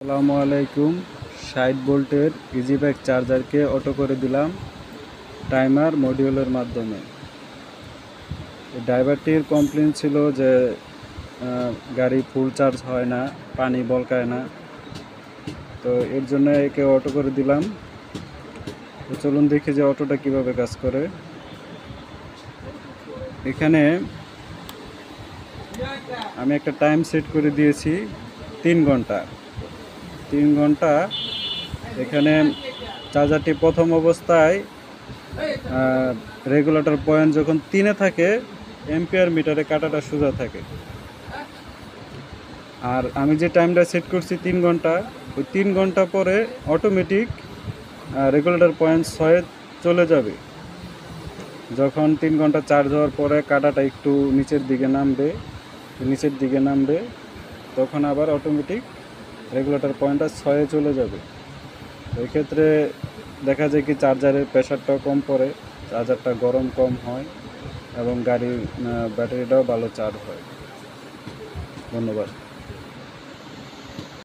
আসসালামু আলাইকুম। 60 ভোল্টের ইজিব্যাক চার্জারকে অটো করে দিলাম টাইমার মডিউলের মাধ্যমে। ড্রাইভারটির কমপ্লেন ছিল যে গাড়ি ফুল চার্জ হয় না, পানি বলকায় না, তো এর জন্য একে অটো করে দিলাম। তো চলুন দেখি যে অটোটা কিভাবে কাজ করে। এখানে আমি একটা টাইম সেট করে দিয়েছি 3 ঘন্টা। 3 ঘন্টা এখানে চার্জারটি প্রথম অবস্থায় রেগুলেটর পয়েন্ট যখন 3-এ থাকে এম্পিয়ার মিটারে কাটাটা সোজা থাকে। আর আমি যে টাইমটা সেট করছি 3 ঘন্টা, ওই 3 ঘন্টা পরে অটোমেটিক রেগুলেটর পয়েন্ট 6-এ চলে যাবে। যখন 3 ঘন্টা চার্জ হওয়ার পরে কাটাটা একটু নিচের দিকে নামবে তখন আবার অটোমেটিক রেগুলেটর পয়েন্টটা 6-এ চলে যাবে। এই ক্ষেত্রে দেখা যায় কি চার্জারের প্রেশারটাও কম পড়ে, চার্জারটা গরম কম হয় এবং গাড়ির ব্যাটারিটাও ভালো চার্জ হয়। ধন্যবাদ।